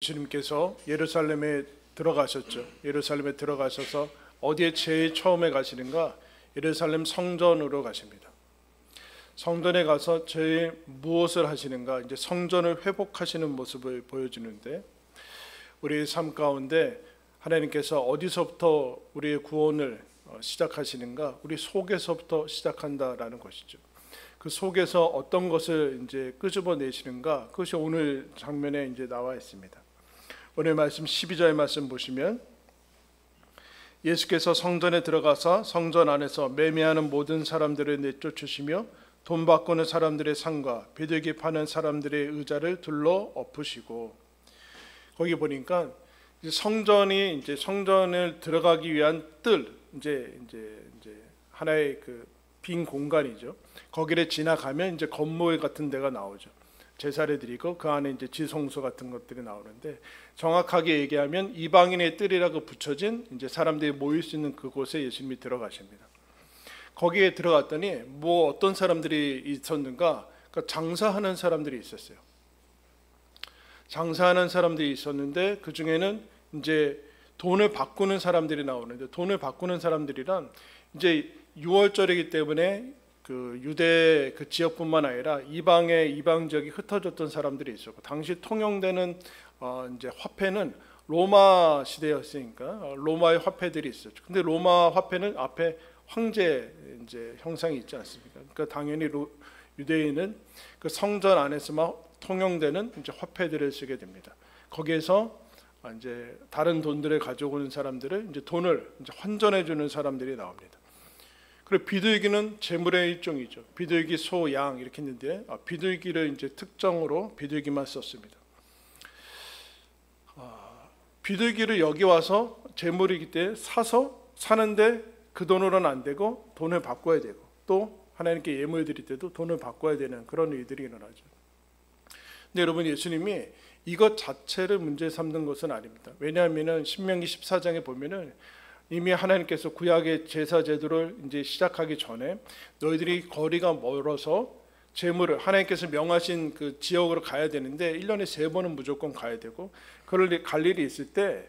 예수님께서 예루살렘에 들어가셨죠. 예루살렘에 들어가셔서 어디에 제일 처음에 가시는가? 예루살렘 성전으로 가십니다. 성전에 가서 제일 무엇을 하시는가? 이제 성전을 회복하시는 모습을 보여주는데, 우리의 삶 가운데 하나님께서 어디서부터 우리의 구원을 시작하시는가? 우리 속에서부터 시작한다라는 것이죠. 그 속에서 어떤 것을 이제 끄집어내시는가? 그것이 오늘 장면에 이제 나와 있습니다. 오늘 말씀 12절 말씀 보시면, 예수께서 성전에 들어가서 성전 안에서 매매하는 모든 사람들을 내쫓으시며 돈 바꾸는 사람들의 상과 비둘기 파는 사람들의 의자를 둘러 엎으시고, 거기 보니까 성전이 이제 성전을 들어가기 위한 뜰, 이제 하나의 그 빈 공간이죠. 거기를 지나가면 이제 건물 같은 데가 나오죠. 제사를 드리고 그 안에 이제 지성소 같은 것들이 나오는데, 정확하게 얘기하면 이방인의 뜰이라고 붙여진 이제 사람들이 모일 수 있는 그곳에 예수님이 들어가십니다. 거기에 들어갔더니 뭐 어떤 사람들이 있었는가? 그러니까 장사하는 사람들이 있었어요. 장사하는 사람들이 있었는데 그 중에는 이제 돈을 바꾸는 사람들이 나오는데, 돈을 바꾸는 사람들이란 이제 6월절이기 때문에 그 유대 그 지역뿐만 아니라 이방 지역이 흩어졌던 사람들이 있었고, 당시 통용되는 이제 화폐는 로마 시대였으니까 로마의 화폐들이 있었죠. 근데 로마 화폐는 앞에 황제 이제 형상이 있지 않습니까? 그러니까 당연히 유대인은 그 성전 안에서만 통용되는 이제 화폐들을 쓰게 됩니다. 거기에서 이제 다른 돈들을 가져오는 사람들을 이제 돈을 이제 환전해 주는 사람들이 나옵니다. 그리고 비둘기는 재물의 일종이죠. 비둘기, 소, 양 이렇게 있는데 비둘기를 이제 특정으로 비둘기만 썼습니다. 비둘기를 여기 와서 재물이기 때문에 사는데 그 돈으로는 안 되고 돈을 바꿔야 되고, 또 하나님께 예물 드릴 때도 돈을 바꿔야 되는 그런 일들이 일어나죠. 근데 여러분, 예수님이 이것 자체를 문제 삼는 것은 아닙니다. 왜냐하면 신명기 14장에 보면은 이미 하나님께서 구약의 제사 제도를 이제 시작하기 전에 너희들이 거리가 멀어서 제물을 하나님께서 명하신 그 지역으로 가야 되는데 1년에 3번은 무조건 가야 되고, 그럴 갈 일이 있을 때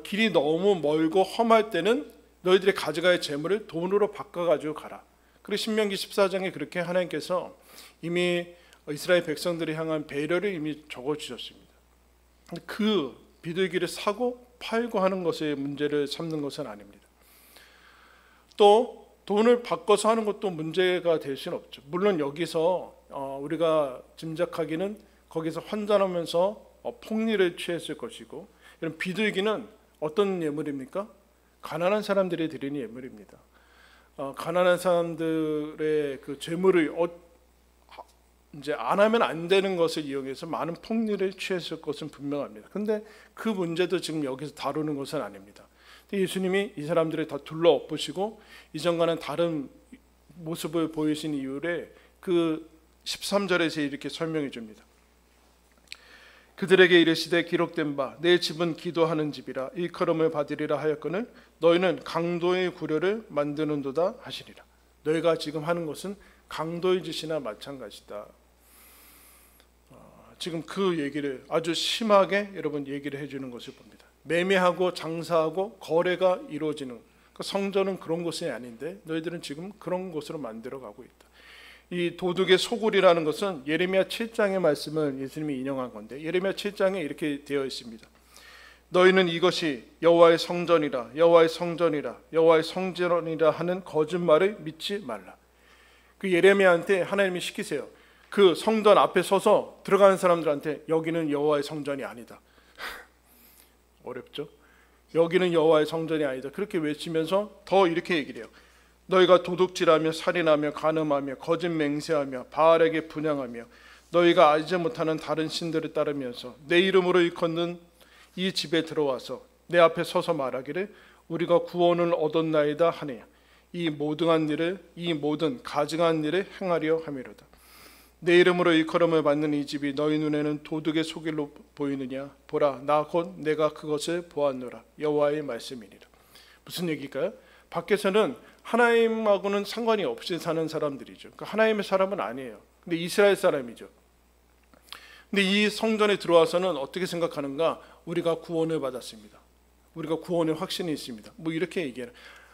길이 너무 멀고 험할 때는 너희들이 가져가야 제물을 돈으로 바꿔가지고 가라. 그리고 신명기 14장에 그렇게 하나님께서 이미 이스라엘 백성들이 향한 배려를 이미 적어주셨습니다. 그 비둘기를 사고 팔고 하는 것에 문제를 삼는 것은 아닙니다. 또 돈을 바꿔서 하는 것도 문제가 될 수는 없죠. 물론 여기서 우리가 짐작하기는 거기서 환전하면서 폭리를 취했을 것이고, 이런 비둘기는 어떤 예물입니까? 가난한 사람들이 드리는 예물입니다. 가난한 사람들의 그 재물을 이제 안 하면 안 되는 것을 이용해서 많은 폭리를 취했을 것은 분명합니다. 그런데 그 문제도 지금 여기서 다루는 것은 아닙니다. 예수님이 이 사람들을 다 둘러 엎으시고 이전과는 다른 모습을 보이신 이유를 그 13절에서 이렇게 설명해 줍니다. 그들에게 이르시되 기록된 바 내 집은 기도하는 집이라 일컬음을 받으리라 하였거늘 너희는 강도의 구려를 만드는도다 하시리라. 너희가 지금 하는 것은 강도의 짓이나 마찬가지다. 지금 그 얘기를 아주 심하게 여러분 얘기를 해주는 것을 봅니다. 매매하고 장사하고 거래가 이루어지는 그 성전은 그런 곳이 아닌데 너희들은 지금 그런 곳으로 만들어가고 있다. 이 도둑의 소굴이라는 것은 예레미야 7장의 말씀을 예수님이 인용한 건데, 예레미야 7장에 이렇게 되어 있습니다. 너희는 이것이 여호와의 성전이라 여호와의 성전이라 여호와의 성전이라 하는 거짓말을 믿지 말라. 그 예레미야한테 하나님이 시키세요. 그 성전 앞에 서서 들어가는 사람들한테 여기는 여호와의 성전이 아니다. 어렵죠? 여기는 여호와의 성전이 아니다. 그렇게 외치면서 더 이렇게 얘기를 해요. 너희가 도둑질하며 살인하며 간음하며 거짓 맹세하며 바알에게 분향하며 너희가 알지 못하는 다른 신들을 따르면서 내 이름으로 일컫는 이 집에 들어와서 내 앞에 서서 말하기를 우리가 구원을 얻었나이다 하네. 이 모든 가증한 일을 행하려 함이로다. 내 이름으로 일컬음을 받는 이 집이 너희 눈에는 도둑의 소길로 보이느냐? 보라, 나 곧 내가 그것을 보았노라. 여호와의 말씀이니라. 무슨 얘기일까요? 밖에서는 하나님하고는 상관이 없이 사는 사람들이죠. 그러니까 하나님의 사람은 아니에요. 근데 이스라엘 사람이죠. 근데 이 성전에 들어와서는 어떻게 생각하는가? 우리가 구원을 받았습니다. 우리가 구원의 확신이 있습니다. 뭐 이렇게 얘기해요.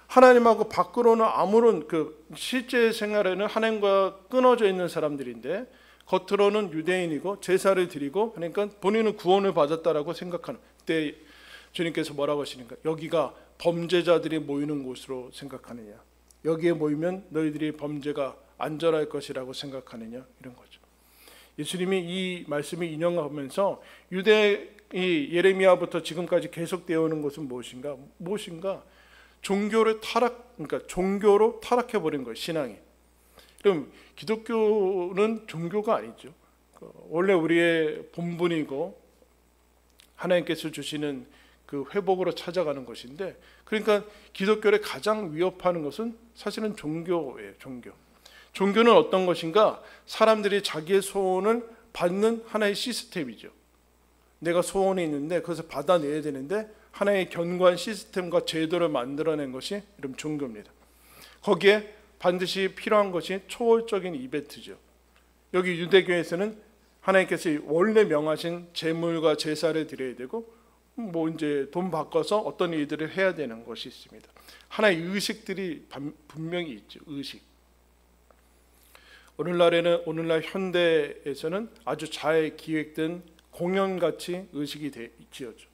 하나님하고 밖으로는 아무런 그 실제 생활에는 하나님과 끊어져 있는 사람들인데 겉으로는 유대인이고 제사를 드리고 그러니까 본인은 구원을 받았다라고 생각하는. 그때 주님께서 뭐라고 하시는가? 여기가 범죄자들이 모이는 곳으로 생각하느냐? 여기에 모이면 너희들이 범죄가 안전할 것이라고 생각하느냐? 이런 거죠. 예수님이 이 말씀을 인용하면서 유대 이 예레미야부터 지금까지 계속되어 오는 것은 무엇인가? 종교를 그러니까 종교로 타락해 버린 거예요, 신앙이. 그럼 기독교는 종교가 아니죠. 원래 우리의 본분이고 하나님께서 주시는 그 회복으로 찾아가는 것인데, 그러니까 기독교를 가장 위협하는 것은 사실은 종교예요. 종교는 어떤 것인가? 사람들이 자기의 소원을 받는 하나의 시스템이죠. 내가 소원이 있는데 그것을 받아내야 되는데 하나의 견고한 시스템과 제도를 만들어낸 것이 이런 종교입니다. 거기에 반드시 필요한 것이 초월적인 이벤트죠. 여기 유대교에서는 하나님께서 원래 명하신 제물과 제사를 드려야 되고 뭐 이제 돈 바꿔서 어떤 일들을 해야 되는 것이 있습니다. 하나의 의식들이 분명히 있죠. 의식. 오늘날 현대에서는 아주 잘 기획된 공연같이 의식이 지어져.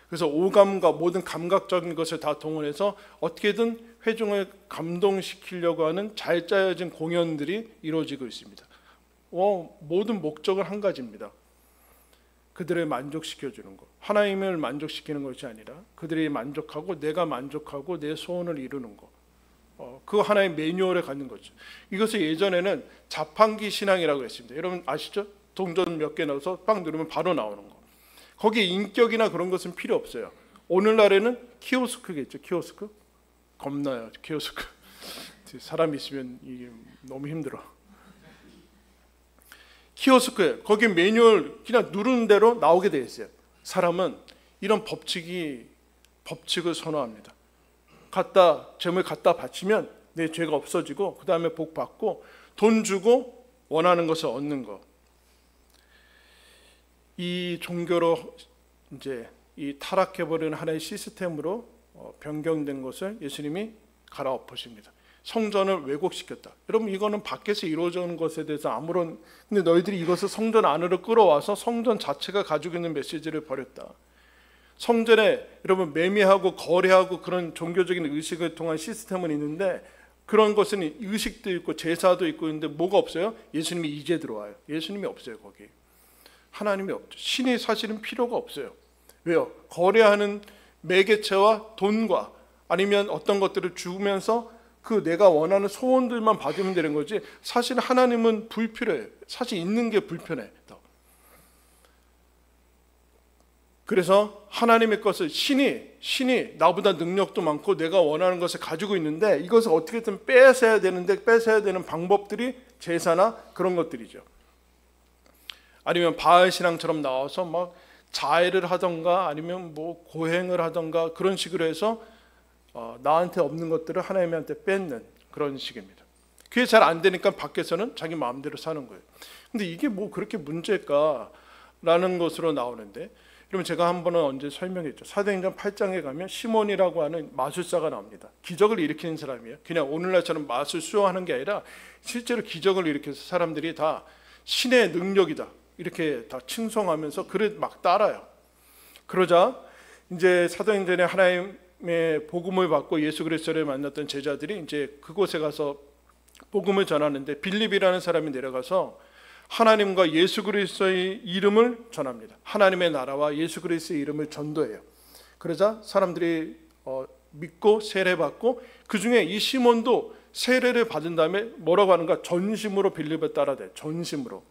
그래서 오감과 모든 감각적인 것을 다 동원해서 어떻게든 회중을 감동시키려고 하는 잘 짜여진 공연들이 이루어지고 있습니다. 모든 목적은 한 가지입니다. 그들을 만족시켜주는 것. 하나님을 만족시키는 것이 아니라 그들이 만족하고 내가 만족하고 내 소원을 이루는 것. 그 하나의 매뉴얼을 갖는 거죠. 이것을 예전에는 자판기 신앙이라고 했습니다. 여러분 아시죠? 동전 몇 개 넣어서 빵 누르면 바로 나오는 거. 거기에 인격이나 그런 것은 필요 없어요. 오늘날에는 키오스크겠죠. 키오스크. 겁나요. 키오스크. 사람 있으면 이게 너무 힘들어. 키오스크에 거기 매뉴얼 그냥 누르는 대로 나오게 돼 있어요. 사람은 이런 법칙을 선호합니다. 재물 갖다 바치면 내 죄가 없어지고 그 다음에 복 받고 돈 주고 원하는 것을 얻는 거. 이 종교로 이제 이 타락해버리는 하나의 시스템으로 변경된 것을 예수님이 갈아엎으십니다. 성전을 왜곡시켰다. 여러분 이거는 밖에서 이루어지는 것에 대해서 근데 너희들이 이것을 성전 안으로 끌어와서 성전 자체가 가지고 있는 메시지를 버렸다. 성전에 여러분 매매하고 거래하고 그런 종교적인 의식을 통한 시스템은 있는데 그런 것은 의식도 있고 제사도 있고 있는데 뭐가 없어요? 예수님이 이제 들어와요. 예수님이 없어요. 거기 하나님이 없죠. 신이 사실은 필요가 없어요. 왜요? 거래하는 매개체와 돈과 아니면 어떤 것들을 주면서 그 내가 원하는 소원들만 받으면 되는 거지 사실 하나님은 불필요해요. 사실 있는 게 불편해. 그래서 하나님의 것을 신이 나보다 능력도 많고 내가 원하는 것을 가지고 있는데 이것을 어떻게든 뺏어야 되는데 뺏어야 되는 방법들이 제사나 그런 것들이죠. 아니면 바알 신앙처럼 나와서 막 자해를 하던가 아니면 뭐 고행을 하던가 그런 식으로 해서 나한테 없는 것들을 하나님한테 뺏는 그런 식입니다. 그게 잘 안 되니까 밖에서는 자기 마음대로 사는 거예요. 근데 이게 뭐 그렇게 문제일까라는 것으로 나오는데 그러면 제가 한 번은 언제 설명했죠. 사도행전 8장에 가면 시몬이라고 하는 마술사가 나옵니다. 기적을 일으키는 사람이에요. 그냥 오늘날처럼 마술 수용하는 게 아니라 실제로 기적을 일으켜서 사람들이 다 신의 능력이다 이렇게 다 칭송하면서 그를 막 따라요. 그러자 이제 사도행전에 하나님의 복음을 받고 예수 그리스도를 만났던 제자들이 이제 그곳에 가서 복음을 전하는데 빌립이라는 사람이 내려가서 하나님과 예수 그리스도의 이름을 전합니다. 하나님의 나라와 예수 그리스도의 이름을 전도해요. 그러자 사람들이 믿고 세례받고 그 중에 이 시몬도 세례를 받은 다음에 뭐라고 하는가? 전심으로 빌립을 따라대. 전심으로.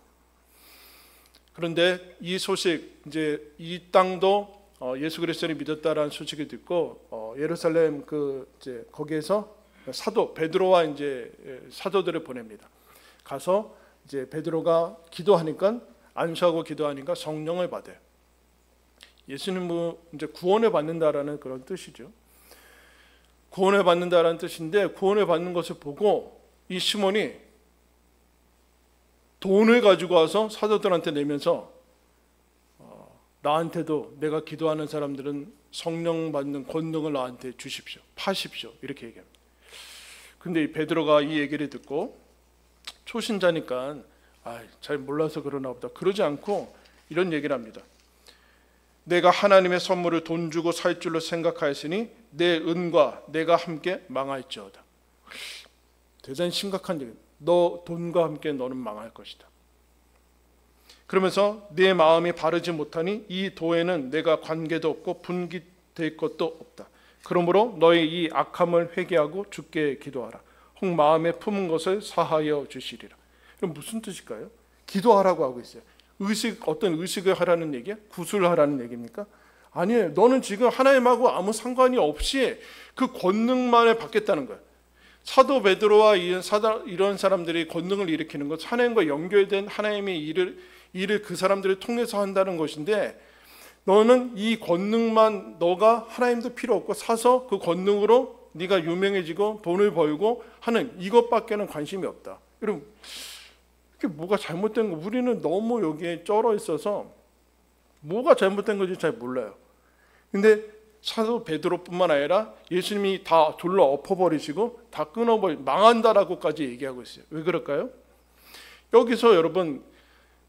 그런데 이 소식 이제 이 땅도 예수 그리스도를 믿었다라는 소식을 듣고 예루살렘 이제 거기에서 사도 베드로와 이제 사도들을 보냅니다. 가서 이제 베드로가 기도하니까 안수하고 기도하니까 성령을 받아요. 예수님은 이제 구원을 받는다라는 그런 뜻이죠. 구원을 받는다라는 뜻인데 구원을 받는 것을 보고 이 시몬이 돈을 가지고 와서 사도들한테 내면서 나한테도 내가 기도하는 사람들은 성령 받는 권능을 나한테 주십시오. 파십시오. 이렇게 얘기합니다. 근데 이 베드로가 이 얘기를 듣고 초신자니까 잘 몰라서 그러나 보다. 그러지 않고 이런 얘기를 합니다. 내가 하나님의 선물을 돈 주고 살 줄로 생각하였으니 내 은과 내가 함께 망할지어다. 대단히 심각한 얘기입니다. 너 돈과 함께 너는 망할 것이다. 그러면서 내 마음이 바르지 못하니 이 도에는 내가 관계도 없고 분기될 것도 없다. 그러므로 너의 이 악함을 회개하고 주께 기도하라. 혹 마음에 품은 것을 사하여 주시리라. 그럼 무슨 뜻일까요? 기도하라고 하고 있어요. 어떤 의식을 하라는 얘기야? 구술하라는 얘기입니까? 아니에요. 너는 지금 하나님하고 아무 상관이 없이 그 권능만을 받겠다는 거예요. 사도 베드로와 이런 사람들이 권능을 일으키는 것, 하나님과 연결된 하나님의 일을 그 사람들을 통해서 한다는 것인데, 너는 이 권능만, 너가 하나님도 필요 없고 사서 그 권능으로 네가 유명해지고 돈을 벌고 하는 이것밖에는 관심이 없다. 여러분, 이게 뭐가 잘못된 거? 우리는 너무 여기에 쩔어 있어서 뭐가 잘못된 건지 잘 몰라요. 근데 사도 베드로뿐만 아니라 예수님이 다 돌로 엎어버리시고 다 망한다라고까지 얘기하고 있어요. 왜 그럴까요? 여기서 여러분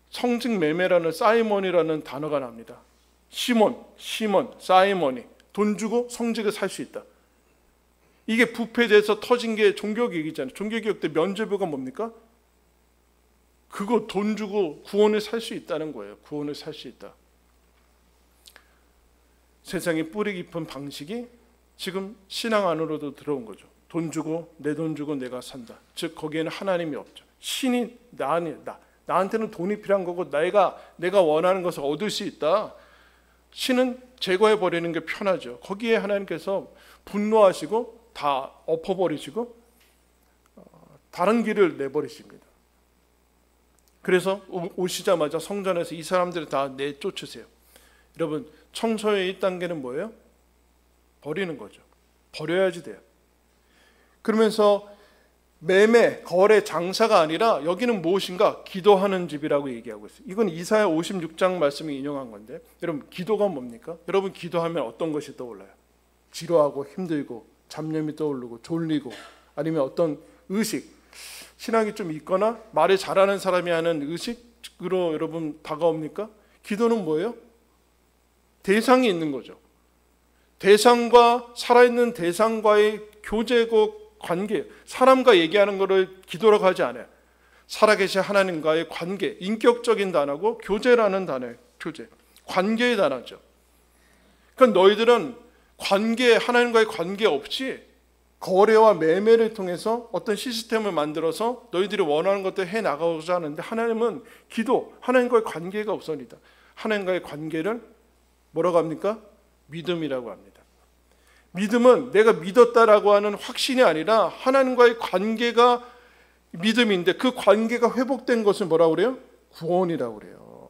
성직 매매라는 사이먼이라는 단어가 납니다. 시몬, 사이먼이 돈 주고 성직을 살 수 있다. 이게 부패돼서 터진 게 종교개혁이잖아요. 종교개혁 때 면죄부가 뭡니까? 그거 돈 주고 구원을 살 수 있다는 거예요. 구원을 살 수 있다. 세상에 뿌리 깊은 방식이 지금 신앙 안으로도 들어온 거죠. 돈 주고 내 돈 주고 내가 산다. 즉 거기에는 하나님이 없죠. 신이 나한테는 돈이 필요한 거고 내가 원하는 것을 얻을 수 있다. 신은 제거해 버리는 게 편하죠. 거기에 하나님께서 분노하시고 다 엎어버리시고 다른 길을 내버리십니다. 그래서 오시자마자 성전에서 이 사람들을 다 내쫓으세요. 여러분, 청소의 1단계는 뭐예요? 버리는 거죠. 버려야지 돼요. 그러면서 매매, 거래, 장사가 아니라 여기는 무엇인가? 기도하는 집이라고 얘기하고 있어요. 이건 이사야 56장 말씀이 인용한 건데, 여러분 기도가 뭡니까? 여러분 기도하면 어떤 것이 떠올라요? 지루하고 힘들고 잡념이 떠오르고 졸리고 아니면 어떤 의식, 신앙이 좀 있거나 말을 잘하는 사람이 하는 의식으로 여러분 다가옵니까? 기도는 뭐예요? 대상이 있는 거죠. 대상과 살아있는 대상과의 교제고 관계, 사람과 얘기하는 것을 기도라고 하지 않아요. 살아계신 하나님과의 관계, 인격적인 단어고 교제라는 단어예요. 교제, 관계의 단어죠. 그러니까 너희들은 하나님과의 관계 없이 거래와 매매를 통해서 어떤 시스템을 만들어서 너희들이 원하는 것들 해나가고자 하는데, 하나님은 하나님과의 관계가 없습니다. 하나님과의 관계를 뭐라고 합니까? 믿음이라고 합니다. 믿음은 내가 믿었다라고 하는 확신이 아니라 하나님과의 관계가 믿음인데, 그 관계가 회복된 것을 뭐라고 그래요? 구원이라고 그래요.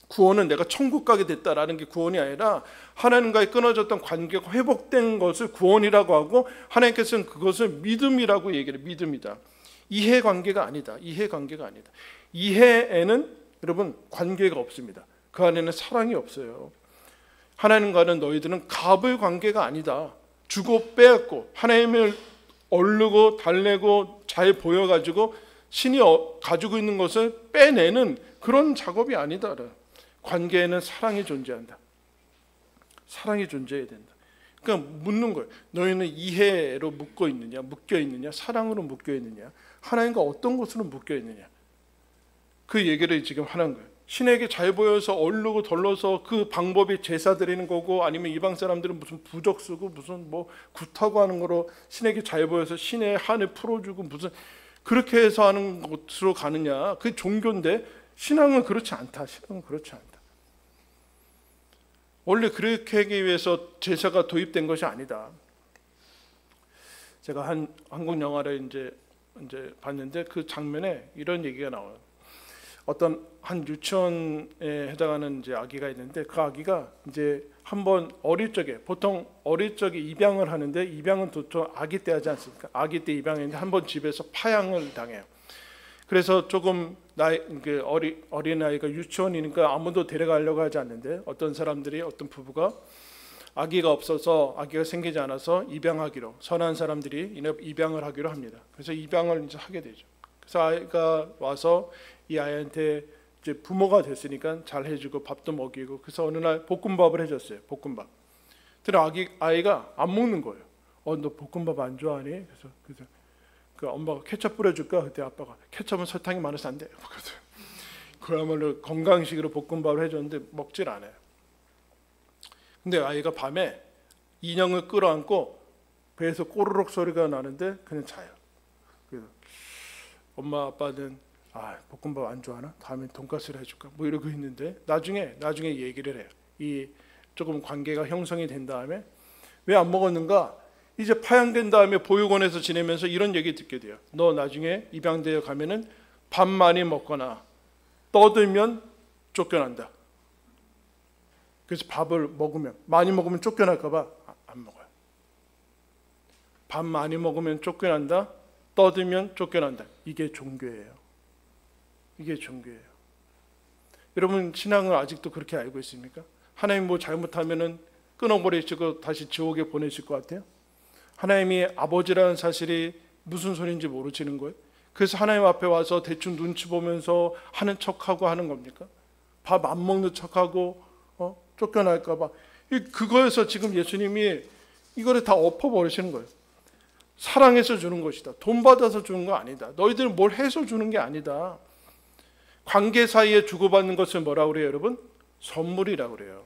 구원은 내가 천국 가게 됐다라는 게 구원이 아니라 하나님과의 끊어졌던 관계가 회복된 것을 구원이라고 하고, 하나님께서는 그것을 믿음이라고 얘기해요. 믿음이다. 이해관계가 아니다. 이해에는 여러분 관계가 없습니다. 그 안에는 사랑이 없어요. 하나님과는 너희들은 갑을 관계가 아니다. 주고 빼앗고 하나님을 얼르고 달래고 잘 보여가지고 신이 가지고 있는 것을 빼내는 그런 작업이 아니다. 관계에는 사랑이 존재한다. 사랑이 존재해야 된다. 그러니까 묻는 거예요. 너희는 이해로 묶여 있느냐, 사랑으로 묶여 있느냐, 하나님과 어떤 것으로 묶여 있느냐. 그 얘기를 지금 하는 거예요. 신에게 잘 보여서 얼르고 덜러서 그 방법이 제사 드리는 거고, 아니면 이방 사람들은 무슨 부적 쓰고 무슨 뭐 굿하고 하는 거로 신에게 잘 보여서 신의 한을 풀어주고 무슨 그렇게 해서 하는 것으로 가느냐. 그게 종교인데 신앙은 그렇지 않다. 원래 그렇게 하기 위해서 제사가 도입된 것이 아니다. 제가 한국 영화를 이제 봤는데 그 장면에 이런 얘기가 나와요. 어떤 한 유치원에 해당하는 이제 아기가 있는데, 그 아기가 이제 한번 어릴 적에, 보통 어릴 적에 입양을 하는데, 입양은 보통 아기 때 하지 않습니까? 아기 때 입양했는데 한번 집에서 파양을 당해요. 그래서 조금 어린아이가 유치원이니까 아무도 데려가려고 하지 않는데 어떤 사람들이 어떤 부부가 아기가 없어서 아기가 생기지 않아서 입양하기로 선한 사람들이 입양을 하기로 합니다. 그래서 입양을 이제 하게 되죠. 그래서 아이가 와서 이 아이한테 이제 부모가 됐으니까 잘 해주고 밥도 먹이고 그래서 어느 날 볶음밥을 해줬어요. 볶음밥. 근데 아이가 안 먹는 거예요. 너 볶음밥 안 좋아하니? 그래서 그 엄마가 케첩 뿌려줄까? 그때 아빠가 케첩은 설탕이 많아서 안 돼. 그야말로 건강식으로 볶음밥을 해줬는데 먹질 않아요. 근데 아이가 밤에 인형을 끌어안고 배에서 꼬르륵 소리가 나는데 그냥 자요. 그래서 엄마 아빠는 볶음밥 안 좋아하나? 다음에 돈가스를 해줄까? 뭐 이러고 있는데 나중에 얘기를 해요. 이 조금 관계가 형성이 된 다음에 왜 안 먹었는가? 이제 파양된 다음에 보육원에서 지내면서 이런 얘기 듣게 돼요. 너 나중에 입양되어 가면은 밥 많이 먹거나 떠들면 쫓겨난다. 그래서 밥을 많이 먹으면 쫓겨날까 봐 안 먹어요. 밥 많이 먹으면 쫓겨난다. 떠들면 쫓겨난다. 이게 종교예요. 이게 종교예요. 여러분 신앙을 아직도 그렇게 알고 있습니까? 하나님 뭐 잘못하면은 끊어버리시고 다시 지옥에 보내실 것 같아요? 하나님이 아버지라는 사실이 무슨 소리인지 모르시는 거예요? 그래서 하나님 앞에 와서 대충 눈치 보면서 하는 척하고 하는 겁니까? 밥 안 먹는 척하고 쫓겨날까 봐. 그거에서 지금 예수님이 이거를 다 엎어버리시는 거예요. 사랑해서 주는 것이다. 돈 받아서 주는 거 아니다. 너희들은 뭘 해서 주는 게 아니다. 관계 사이에 주고받는 것을 뭐라고 그래요, 여러분? 선물이라고 그래요.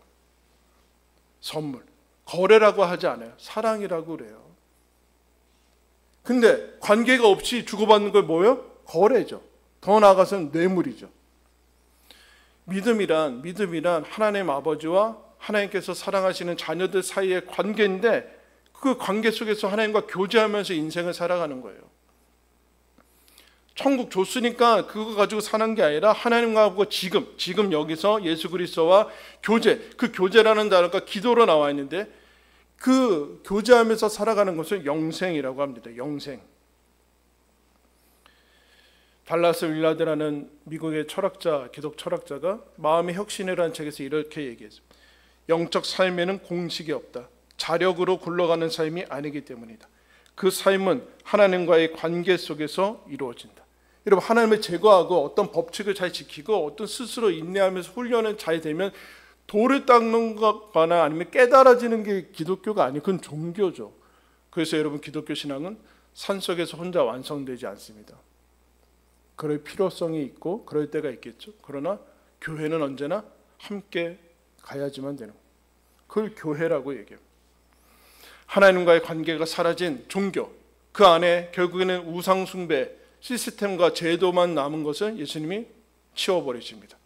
선물. 거래라고 하지 않아요. 사랑이라고 그래요. 근데 관계가 없이 주고받는 걸 뭐예요? 거래죠. 더 나아가서는 뇌물이죠. 믿음이란 하나님 아버지와 하나님께서 사랑하시는 자녀들 사이의 관계인데 그 관계 속에서 하나님과 교제하면서 인생을 살아가는 거예요. 천국 줬으니까 그거 가지고 사는 게 아니라 하나님과 지금 여기서 예수 그리스도와 교제, 그 교제라는 단어가 기도로 나와 있는데 그 교제하면서 살아가는 것을 영생이라고 합니다. 영생. 달라스 윌라드라는 미국의 기독 철학자가 마음의 혁신이라는 책에서 이렇게 얘기했습니다. 영적 삶에는 공식이 없다. 자력으로 굴러가는 삶이 아니기 때문이다. 그 삶은 하나님과의 관계 속에서 이루어진다. 여러분 하나님을 제거하고 어떤 법칙을 잘 지키고 어떤 스스로 인내하면서 훈련을 잘 되면 돌을 닦는 거나 아니면 깨달아지는 게 기독교가 아니에요. 그건 종교죠. 그래서 여러분 기독교 신앙은 산속에서 혼자 완성되지 않습니다. 그럴 필요성이 있고 그럴 때가 있겠죠. 그러나 교회는 언제나 함께 가야지만 되는 거예요. 그걸 교회라고 얘기해요. 하나님과의 관계가 사라진 종교, 그 안에 결국에는 우상 숭배, 시스템과 제도만 남은 것을 예수님이 치워버리십니다.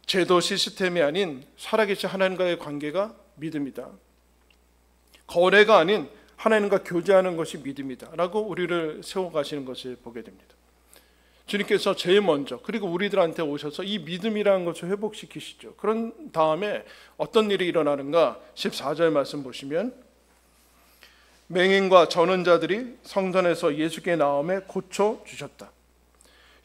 제도 시스템이 아닌 살아계신 하나님과의 관계가 믿음이다. 거래가 아닌 하나님과 교제하는 것이 믿음이다 라고 우리를 세워가시는 것을 보게 됩니다. 주님께서 제일 먼저 그리고 우리들한테 오셔서 이 믿음이라는 것을 회복시키시죠. 그런 다음에 어떤 일이 일어나는가 14절 말씀 보시면 맹인과 전원자들이 성전에서 예수께 나옴에 고쳐주셨다.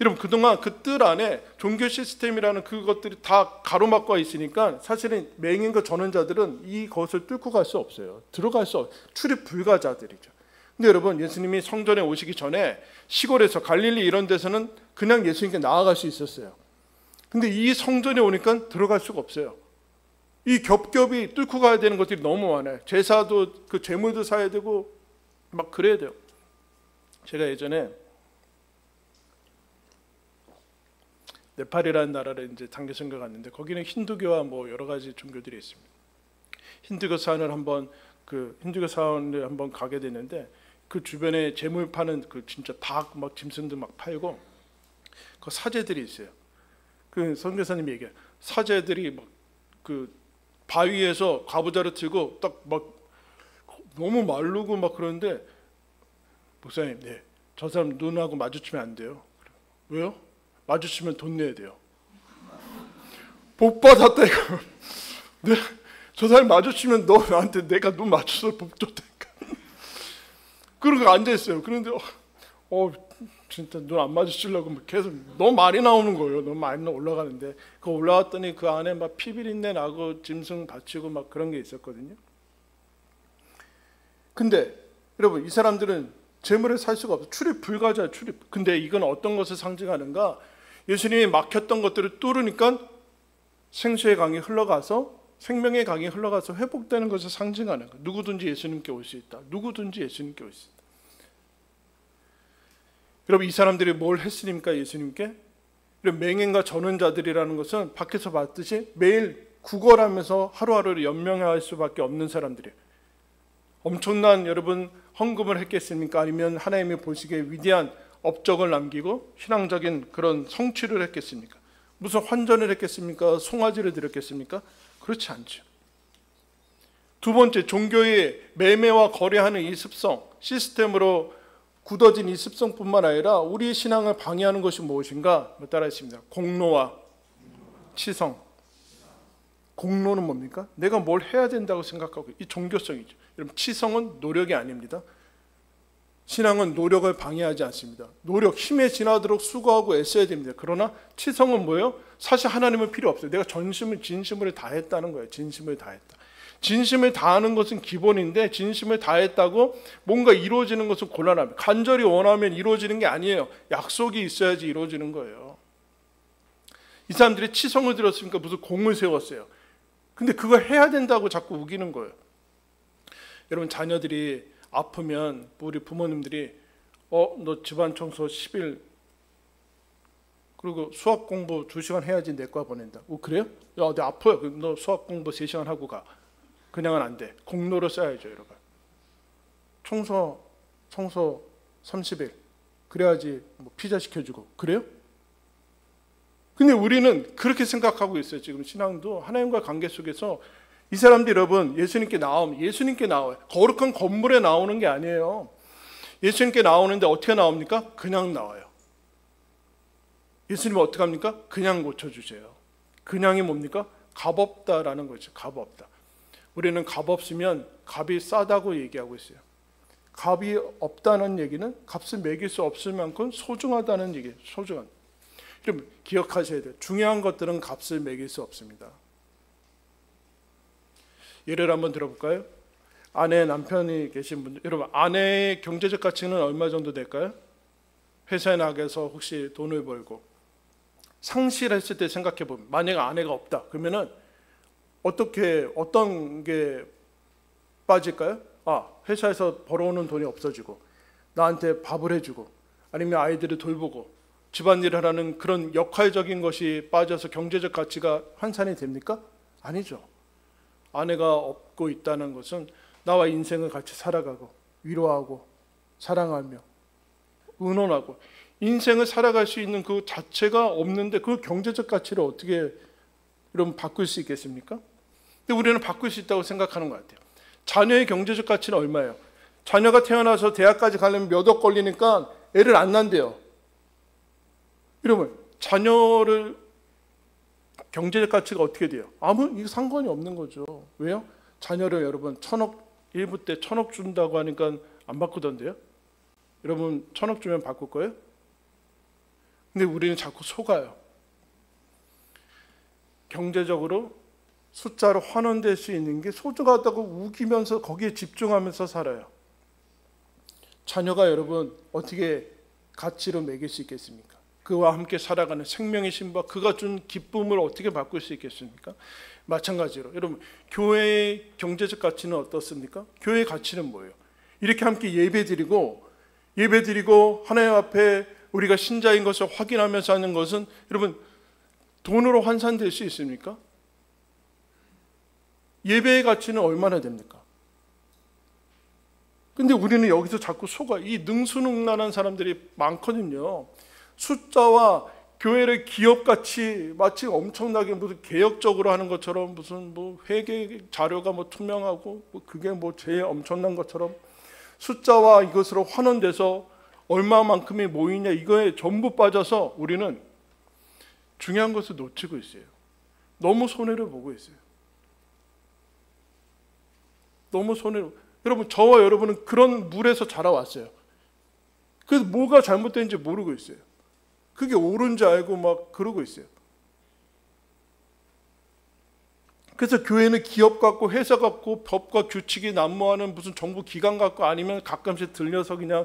여러분 그동안 그 뜰 안에 종교 시스템이라는 그것들이 다 가로막고 있으니까 사실은 맹인과 전원자들은 이것을 뚫고 갈 수 없어요. 들어갈 수 없어요. 출입 불가자들이죠. 근데 여러분 예수님이 성전에 오시기 전에 시골에서 갈릴리 이런 데서는 그냥 예수님께 나아갈 수 있었어요. 근데 이 성전에 오니까 들어갈 수가 없어요. 이 겹겹이 뚫고 가야 되는 것들이 너무 많아요. 제사도 그 제물도 사야 되고 막 그래야 돼요. 제가 예전에 네팔이라는 나라를 이제 단기 선교 갔는데 거기는 힌두교와 뭐 여러 가지 종교들이 있습니다. 힌두교 사원을 한번 가게 됐는데 그 주변에 재물 파는 그 진짜 닭 막 짐승들 막 팔고 그 사제들이 있어요. 그 선교사님이 얘기해요. 사제들이 막 그 바위에서 과부자를 들고 딱 막 너무 마르고 막 그러는데 목사님, 네, 저 사람 눈하고 마주치면 안 돼요. 왜요? 마주치면 돈 내야 돼요. 복 받았다 이거. 네, 저 사람 마주치면 너 나한테 내가 눈 맞춰서 복 줬다니까. 그러고 앉아 있어요. 그런데 진짜 눈 안 마주치려고 계속 너무 많이 나오는 거예요. 너무 많이 올라가는데 그 올라왔더니 그 안에 막 피비린내 나고 짐승 다치고 막 그런 게 있었거든요. 근데 여러분 이 사람들은 재물을 살 수가 없어요. 출입 불가죠. 출입. 근데 이건 어떤 것을 상징하는가? 예수님이 막혔던 것들을 뚫으니까 생수의 강이 흘러가서 생명의 강이 흘러가서 회복되는 것을 상징하는 거예요. 누구든지 예수님께 올 수 있다. 누구든지 예수님께 올 수 있다. 여러분 이 사람들이 뭘 했으니까 예수님께? 맹인과 전원자들이라는 것은 밖에서 봤듯이 매일 구걸하면서 하루하루를 연명할 수밖에 없는 사람들이에요. 엄청난 여러분 헌금을 했겠습니까? 아니면 하나님이 보시기에 위대한 업적을 남기고 신앙적인 그런 성취를 했겠습니까? 무슨 환전을 했겠습니까? 송아지를 드렸겠습니까? 그렇지 않죠. 두 번째, 종교의 매매와 거래하는 이 습성, 시스템으로 굳어진 이 습성뿐만 아니라 우리의 신앙을 방해하는 것이 무엇인가? 따라했습니다. 공로와 치성. 공로는 뭡니까? 내가 뭘 해야 된다고 생각하고 이 종교성이죠. 여러분 치성은 노력이 아닙니다. 신앙은 노력을 방해하지 않습니다. 노력, 힘에 지나도록 수고하고 애써야 됩니다. 그러나 치성은 뭐예요? 사실 하나님은 필요 없어요. 내가 진심을 다했다는 거예요. 진심을 다했다. 진심을 다하는 것은 기본인데 진심을 다했다고 뭔가 이루어지는 것은 곤란합니다. 간절히 원하면 이루어지는 게 아니에요. 약속이 있어야지 이루어지는 거예요. 이 사람들이 치성을 들었으니까 무슨 공을 세웠어요. 근데 그걸 해야 된다고 자꾸 우기는 거예요. 여러분 자녀들이 아프면 우리 부모님들이 너 집안 청소 10일 그리고 수학 공부 2시간 해야지 내과 보낸다. 그래요? 야, 내 아파요. 너 수학 공부 3시간 하고 가. 그냥은 안 돼. 공로로 써야죠, 여러분. 청소 30일. 그래야지 피자 시켜주고. 그래요? 근데 우리는 그렇게 생각하고 있어요. 지금 신앙도 하나님과 관계 속에서 이 사람들 여러분 예수님께 나와요. 거룩한 건물에 나오는 게 아니에요. 예수님께 나오는데 어떻게 나옵니까? 그냥 나와요. 예수님은 어떻게 합니까? 그냥 고쳐주세요. 그냥이 뭡니까? 값없다라는 거죠. 값없다. 우리는 값없으면 값이 싸다고 얘기하고 있어요. 값이 없다는 얘기는 값을 매길 수 없을 만큼 소중하다는 얘기예요. 소중한. 여러분 기억하셔야 돼요. 중요한 것들은 값을 매길 수 없습니다. 예를 한번 들어볼까요? 아내 남편이 계신 분들, 여러분 아내의 경제적 가치는 얼마 정도 될까요? 회사에 나가서 혹시 돈을 벌고 상실했을 때 생각해 보면 만약에 아내가 없다 그러면은 어떤 게 빠질까요? 회사에서 벌어오는 돈이 없어지고 나한테 밥을 해주고 아니면 아이들을 돌보고 집안일을 하는 그런 역할적인 것이 빠져서 경제적 가치가 환산이 됩니까? 아니죠. 아내가 없고 있다는 것은 나와 인생을 같이 살아가고 위로하고 사랑하며 의논하고 인생을 살아갈 수 있는 그 자체가 없는데 그 경제적 가치를 어떻게 여러분 바꿀 수 있겠습니까? 근데 우리는 바꿀 수 있다고 생각하는 것 같아요. 자녀의 경제적 가치는 얼마예요? 자녀가 태어나서 대학까지 가려면 몇 억 걸리니까 애를 안 낳는데요. 여러분 자녀를 경제적 가치가 어떻게 돼요? 아무 상관이 없는 거죠. 왜요? 자녀를 여러분 1,000억 일부 때 1,000억 준다고 하니까 안 바꾸던데요? 여러분 1,000억 주면 바꿀 거예요? 근데 우리는 자꾸 속아요. 경제적으로 숫자로 환원될 수 있는 게 소중하다고 우기면서 거기에 집중하면서 살아요. 자녀가 여러분 어떻게 가치로 매길 수 있겠습니까? 그와 함께 살아가는 생명의 신과 그가 준 기쁨을 어떻게 바꿀 수 있겠습니까? 마찬가지로 여러분 교회의 경제적 가치는 어떻습니까? 교회의 가치는 뭐예요? 이렇게 함께 예배드리고 하나님 앞에 우리가 신자인 것을 확인하면서 하는 것은 여러분 돈으로 환산될 수 있습니까? 예배의 가치는 얼마나 됩니까? 근데 우리는 여기서 자꾸 속아. 이 능수능란한 사람들이 많거든요. 숫자와 교회를 기업같이 마치 엄청나게 무슨 개혁적으로 하는 것처럼 무슨 회계 자료가 투명하고 그게 제일 엄청난 것처럼 숫자와 이것으로 환원돼서 얼마만큼이 모이냐 이거에 전부 빠져서 우리는 중요한 것을 놓치고 있어요. 너무 손해를 보고 있어요. 너무 손해를. 여러분 저와 여러분은 그런 물에서 자라왔어요. 그래서 뭐가 잘못된지 모르고 있어요. 그게 옳은지 알고 막 그러고 있어요. 그래서 교회는 기업 같고 회사 같고 법과 규칙이 난무하는 무슨 정부 기관 같고 아니면 가끔씩 들려서 그냥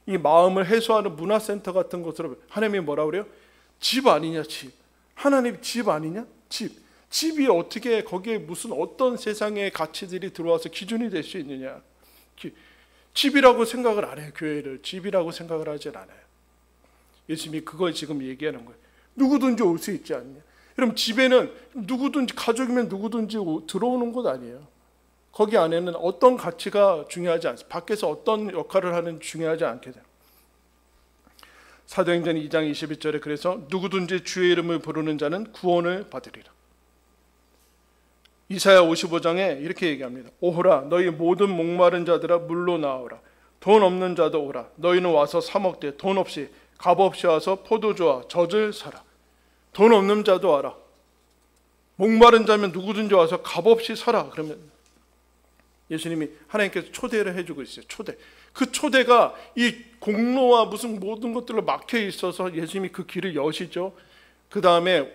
이 마음을 해소하는 문화센터 같은 것으로 하나님이 뭐라 그래요? 집 아니냐 집. 하나님 집 아니냐? 집. 집이 어떻게 거기에 무슨 어떤 세상의 가치들이 들어와서 기준이 될 수 있느냐. 집이라고 생각을 안 해요. 교회를 집이라고 생각을 하진 않아요. 예수님이 그걸 지금 얘기하는 거예요. 누구든지 올 수 있지 않냐. 그럼 집에는 누구든지 가족이면 누구든지 들어오는 곳 아니에요. 거기 안에는 어떤 가치가 중요하지 않습니다. 밖에서 어떤 역할을 하는 중요하지 않게 돼요. 사도행전 2장 21절에 그래서 누구든지 주의 이름을 부르는 자는 구원을 받으리라. 이사야 55장에 이렇게 얘기합니다. 오호라 너희 모든 목마른 자들아 물로 나오라. 돈 없는 자도 오라. 너희는 와서 사 먹되 돈 없이 값 없이 와서 포도주와 젖을 사라. 돈 없는 자도 와라. 목마른 자면 누구든지 와서 값 없이 사라. 그러면 예수님이 하나님께서 초대를 해주고 있어요. 초대. 그 초대가 이 공로와 무슨 모든 것들로 막혀 있어서 예수님이 그 길을 여시죠. 그 다음에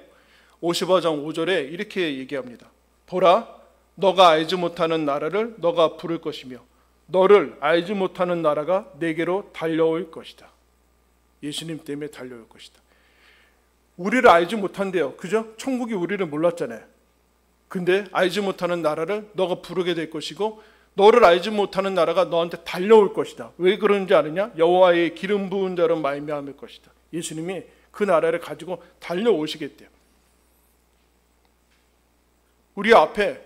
55장 5절에 이렇게 얘기합니다. 보라, 너가 알지 못하는 나라를 너가 부를 것이며 너를 알지 못하는 나라가 내게로 달려올 것이다. 예수님 때문에 달려올 것이다. 우리를 알지 못한대요. 그죠? 천국이 우리를 몰랐잖아요. 근데 알지 못하는 나라를 너가 부르게 될 것이고 너를 알지 못하는 나라가 너한테 달려올 것이다. 왜 그런지 아느냐? 여호와의 기름 부은 자로 말미암을 것이다. 예수님이 그 나라를 가지고 달려오시겠대요. 우리 앞에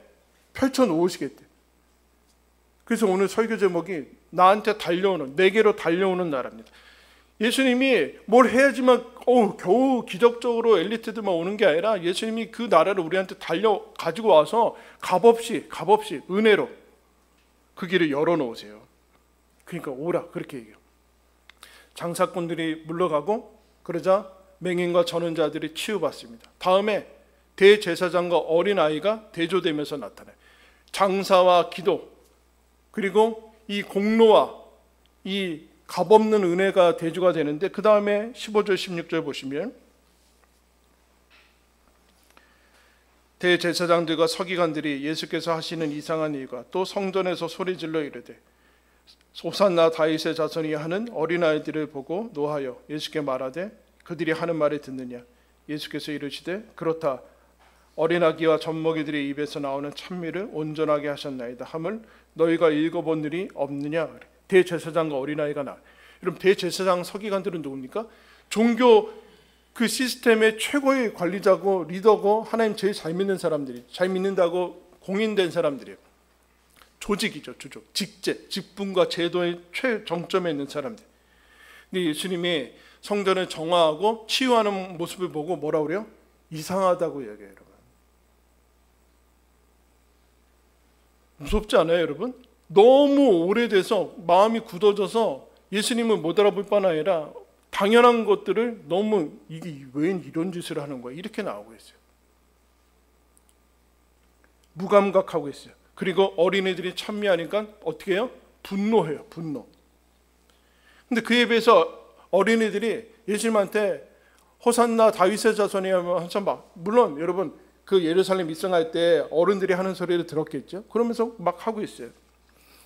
펼쳐놓으시겠대요. 그래서 오늘 설교 제목이 나한테 달려오는, 내게로 달려오는 나라입니다. 예수님이 뭘 해야지만 겨우 기적적으로 엘리트들만 오는 게 아니라 예수님이 그 나라를 우리한테 가지고 와서 값없이 은혜로 그 길을 열어놓으세요. 그러니까 오라 그렇게 얘기해요. 장사꾼들이 물러가고 그러자 맹인과 전원자들이 치유받습니다. 다음에 대제사장과 어린아이가 대조되면서 나타나요. 장사와 기도 그리고 이 공로와 이 값없는 은혜가 대조가 되는데 그 다음에 15절 16절 보시면 대제사장들과 서기관들이 예수께서 하시는 이상한 일과 또 성전에서 소리질러 이르되 호산나 다윗의 자손이 하는 어린아이들을 보고 노하여 예수께 말하되 그들이 하는 말을 듣느냐. 예수께서 이르시되 그렇다. 어린아기와 젖먹이들의 입에서 나오는 찬미를 온전하게 하셨나이다 함을 너희가 읽어본 일이 없느냐. 대제사장과 어린아이가 나와요. 여러분 대제사장 서기관들은 누굽니까? 종교 그 시스템의 최고의 관리자고 리더고 하나님 제일 잘 믿는 사람들이 잘 믿는다고 공인된 사람들이에요. 조직이죠. 조직. 직제, 직분과 제도의 최정점에 있는 사람들. 근데 예수님이 성전을 정화하고 치유하는 모습을 보고 뭐라 그래요? 이상하다고 얘기해요. 여러분. 무섭지 않아요 여러분? 너무 오래돼서 마음이 굳어져서 예수님을 못 알아볼 뿐 아니라 당연한 것들을 너무 이게 왜 이런 짓을 하는 거야 이렇게 나오고 있어요. 무감각하고 있어요. 그리고 어린애들이 찬미하니까 어떻게 해요? 분노해요. 분노. 근데 그에 비해서 어린애들이 예수님한테 호산나 다윗의 자손이 하면서 막 물론 여러분 그 예루살렘 입성할 때 어른들이 하는 소리를 들었겠죠. 그러면서 막 하고 있어요.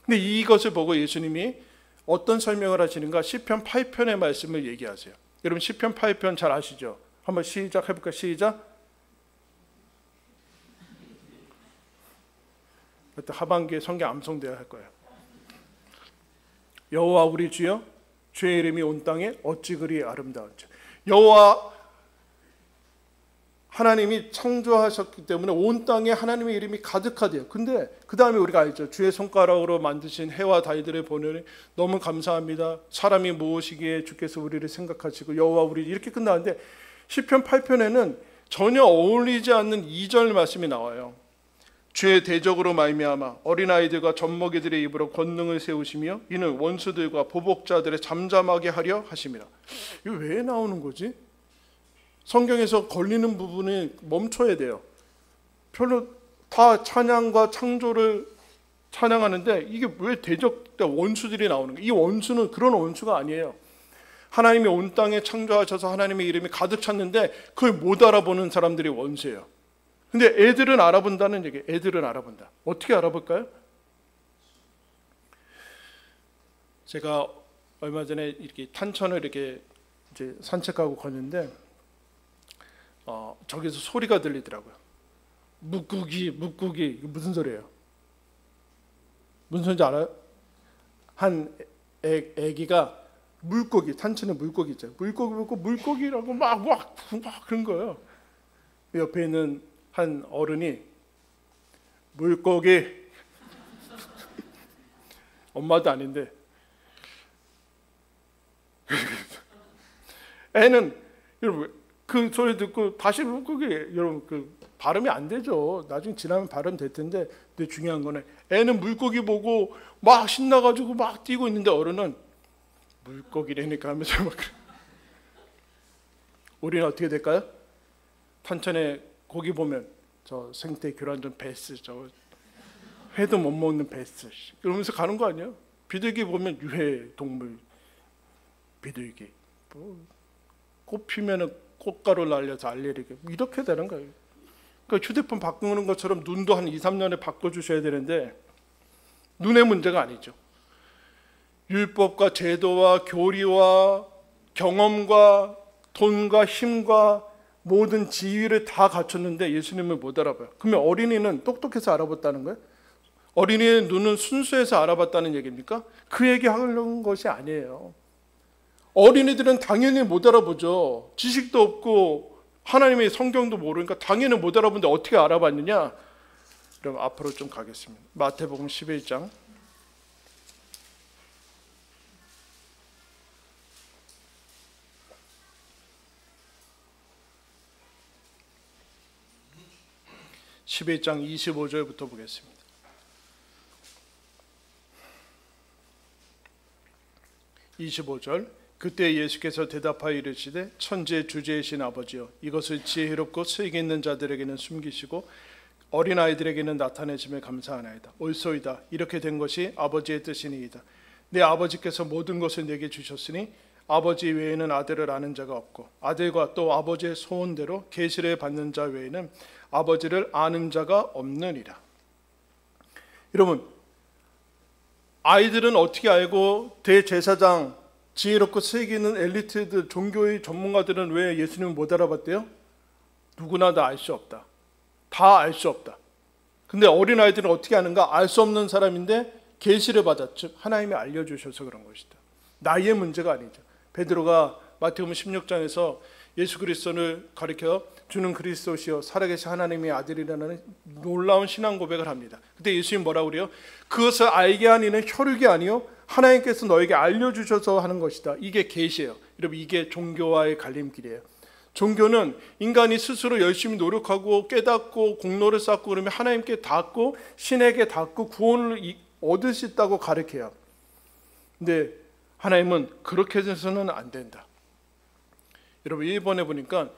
근데 이것을 보고 예수님이 어떤 설명을 하시는가? 시편 8편의 말씀을 얘기하세요. 여러분 시편 8편 잘 아시죠? 한번 시작해볼까요? 시작. 하반기에 성경 암송되어야 할 거예요. 여호와 우리 주여 주의 이름이 온 땅에 어찌 그리 아름다운지. 여호와 하나님이 창조하셨기 때문에 온 땅에 하나님의 이름이 가득하대요. 근데 그 다음에 우리가 알죠. 주의 손가락으로 만드신 해와 달들을 보니 너무 감사합니다. 사람이 무엇이기에 주께서 우리를 생각하시고 여호와 우리 이렇게 끝나는데 시편 8편에는 전혀 어울리지 않는 2절 말씀이 나와요. 주의 대적으로 말미암아 어린아이들과 젖먹이들의 입으로 권능을 세우시며 이는 원수들과 보복자들의 잠잠하게 하려 하심이라. 이거 왜 나오는 거지? 성경에서 걸리는 부분이 멈춰야 돼요. 별로 다 찬양과 창조를 찬양하는데 이게 왜 대적 원수들이 나오는 거예요? 이 원수는 그런 원수가 아니에요. 하나님이 온 땅에 창조하셔서 하나님의 이름이 가득 찼는데 그걸 못 알아보는 사람들이 원수예요. 근데 애들은 알아본다는 얘기예요. 애들은 알아본다. 어떻게 알아볼까요? 제가 얼마 전에 이렇게 탄천을 이렇게 이제 산책하고 걷는데 저기서 소리가 들리더라고요. 묵국이 이게 무슨 소리예요? 무슨 소리인지 알아요? 한 애기가 물고기, 탄천에 물고기 있잖아요. 물고기라고 막 그런 거예요. 옆에 있는 한 어른이 물고기 엄마도 아닌데 애는 여러분 그 소리 듣고 다시 물고기 여러분 그 발음이 안 되죠. 나중에 지나면 발음 될 텐데 근데 중요한 거는 애는 물고기 보고 막 신나가지고 막 뛰고 있는데 어른은 물고기라니까 하면서 막 우리는 어떻게 될까요? 탄천에 고기 보면 저 생태 교란종 베스 저 회도 못 먹는 베스 그러면서 가는 거 아니에요? 비둘기 보면 유해 동물 비둘기 꽃 피면은 꽃가루 날려서 알레르기 이렇게 되는 거예요. 그러니까 휴대폰 바꾸는 것처럼 눈도 한 2, 3년에 바꿔주셔야 되는데 눈의 문제가 아니죠. 율법과 제도와 교리와 경험과 돈과 힘과 모든 지위를 다 갖췄는데 예수님을 못 알아봐요. 그러면 어린이는 똑똑해서 알아봤다는 거예요? 어린이의 눈은 순수해서 알아봤다는 얘기입니까? 그 얘기하는 것이 아니에요. 어린이들은 당연히 못 알아보죠. 지식도 없고 하나님의 성경도 모르니까 당연히 못 알아보는데 어떻게 알아봤느냐? 그럼 앞으로 좀 가겠습니다. 마태복음 11장 25절부터 보겠습니다. 25절 그때 예수께서 대답하여 이르시되 천지의 주제이신 아버지여 이것을 지혜롭고 슬기 있는 자들에게는 숨기시고 어린아이들에게는 나타내심에 감사하나이다. 옳소이다. 이렇게 된 것이 아버지의 뜻이니이다. 내 아버지께서 모든 것을 내게 주셨으니 아버지 외에는 아들을 아는 자가 없고 아들과 또 아버지의 소원대로 계시를 받는 자 외에는 아버지를 아는 자가 없느니라. 여러분 아이들은 어떻게 알고 대제사장 지혜롭고 슬기 있는 엘리트들 종교의 전문가들은 왜 예수님을 못 알아봤대요? 누구나 다 알 수 없다. 다 알 수 없다. 근데 어린아이들은 어떻게 아는가? 알 수 없는 사람인데 계시를 받았죠. 하나님이 알려주셔서 그런 것이다. 나이의 문제가 아니죠. 베드로가 마태복음 16장에서 예수 그리스도를 가리켜 주는 그리스도시요 살아계신 하나님의 아들이라는 놀라운 신앙 고백을 합니다. 그때 예수님 뭐라고 그래요? 그것을 알게 한 이는 혈육이 아니요 하나님께서 너에게 알려주셔서 하는 것이다. 이게 계시예요. 여러분 이게 종교와의 갈림길이에요. 종교는 인간이 스스로 열심히 노력하고 깨닫고 공로를 쌓고 그러면 하나님께 닿고 신에게 닿고 구원을 얻을 수 있다고 가르쳐요. 근데 하나님은 그렇게 해서는 안 된다. 여러분 일본에 보니까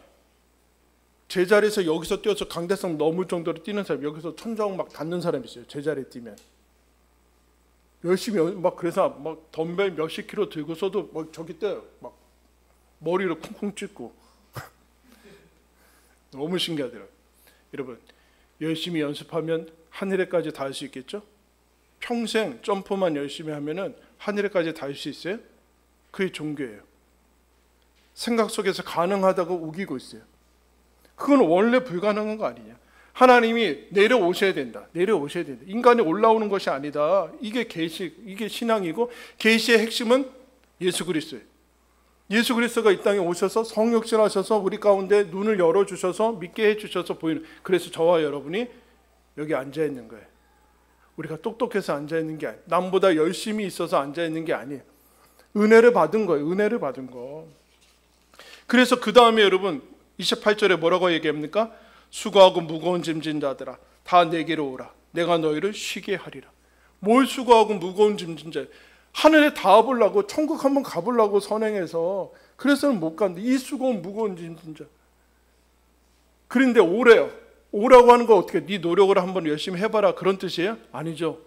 제자리에서 여기서 뛰어서 강대상 넘을 정도로 뛰는 사람 여기서 천정 막 닿는 사람이 있어요. 제자리에 뛰면 열심히 막 그래서 막 덤벨 몇십 킬로 들고서도 막 저기 뛰어요. 막 머리를 쿵쿵 찍고 너무 신기하더라고요. 여러분 열심히 연습하면 하늘에까지 닿을 수 있겠죠? 평생 점프만 열심히 하면은 하늘에까지 닿을 수 있어요? 그게 종교예요. 생각 속에서 가능하다고 우기고 있어요. 그건 원래 불가능한 거 아니냐. 하나님이 내려오셔야 된다. 내려오셔야 된다. 인간이 올라오는 것이 아니다. 이게 계시, 이게 신앙이고 계시의 핵심은 예수 그리스도예요. 예수 그리스도가 이 땅에 오셔서 성육신하셔서 우리 가운데 눈을 열어주셔서 믿게 해주셔서 보이는. 그래서 저와 여러분이 여기 앉아 있는 거예요. 우리가 똑똑해서 앉아 있는 게 아니에요. 남보다 열심히 있어서 앉아 있는 게 아니에요. 은혜를 받은 거예요. 은혜를 받은 거. 그래서 그 다음에 여러분 28절에 뭐라고 얘기합니까? 수고하고 무거운 짐진 자들아 다 내게로 오라. 내가 너희를 쉬게 하리라. 뭘 수고하고 무거운 짐진 자? 하늘에 닿아보려고 천국 한번 가보려고 선행해서 그래서는 못 간다. 이 수고한 무거운 짐진 자. 그런데 오래요. 오라고 하는 거 어떻게? 네 노력을 한번 열심히 해봐라 그런 뜻이에요? 아니죠.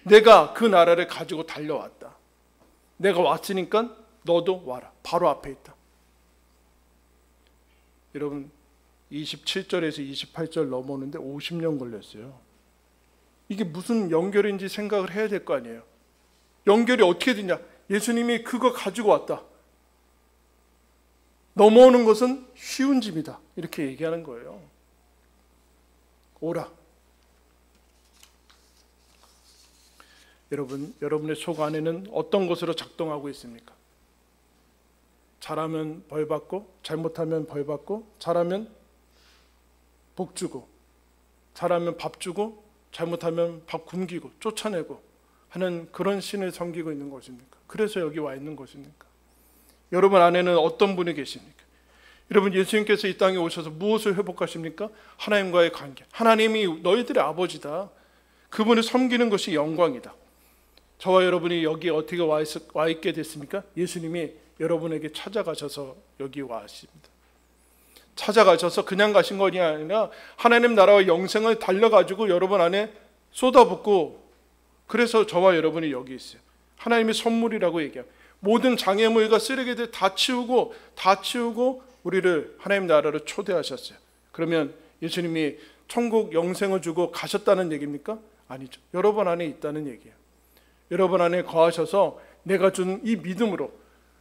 내가 그 나라를 가지고 달려왔다. 내가 왔으니까 너도 와라. 바로 앞에 있다. 여러분 27절에서 28절 넘어오는데 50년 걸렸어요. 이게 무슨 연결인지 생각을 해야 될 거 아니에요. 연결이 어떻게 되냐? 예수님이 그거 가지고 왔다. 넘어오는 것은 쉬운 짐이다. 이렇게 얘기하는 거예요. 오라. 여러분의 속 안에는 어떤 것으로 작동하고 있습니까? 잘하면 벌 받고, 잘못하면 벌 받고, 잘하면 복 주고, 잘하면 밥 주고, 잘못하면 밥 굶기고 쫓아내고 하는 그런 신을 섬기고 있는 것입니까? 그래서 여기 와 있는 것입니까? 여러분 안에는 어떤 분이 계십니까? 여러분 예수님께서 이 땅에 오셔서 무엇을 회복하십니까? 하나님과의 관계. 하나님이 너희들의 아버지다. 그분을 섬기는 것이 영광이다. 저와 여러분이 여기 어떻게 와 있게 됐습니까? 예수님이 여러분에게 찾아가셔서 여기 와 있습니다. 찾아가셔서 그냥 가신 것이 아니라 하나님 나라와 영생을 달려가지고 여러분 안에 쏟아붓고, 그래서 저와 여러분이 여기 있어요. 하나님의 선물이라고 얘기합니다. 모든 장애물과 쓰레기들 다 치우고 우리를 하나님 나라로 초대하셨어요. 그러면 예수님이 천국 영생을 주고 가셨다는 얘기입니까? 아니죠. 여러분 안에 있다는 얘기예요. 여러분 안에 거하셔서 내가 준 이 믿음으로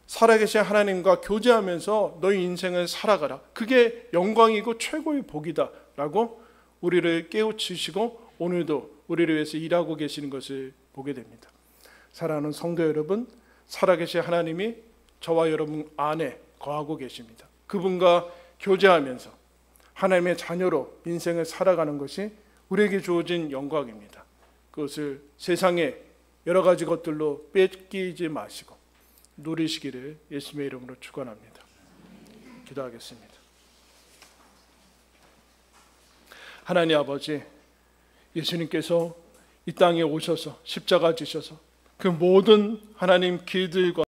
살아계신 하나님과 교제하면서 너희 인생을 살아가라. 그게 영광이고 최고의 복이다 라고 우리를 깨우치시고 오늘도 우리를 위해서 일하고 계시는 것을 보게 됩니다. 사랑하는 성도 여러분, 살아계신 하나님이 저와 여러분 안에 거하고 계십니다. 그분과 교제하면서 하나님의 자녀로 인생을 살아가는 것이 우리에게 주어진 영광입니다. 그것을 세상의 여러 가지 것들로 뺏기지 마시고 누리시기를 예수님의 이름으로 축원합니다. 기도하겠습니다. 하나님 아버지, 예수님께서 이 땅에 오셔서 십자가 지셔서 그 모든 하나님 길들과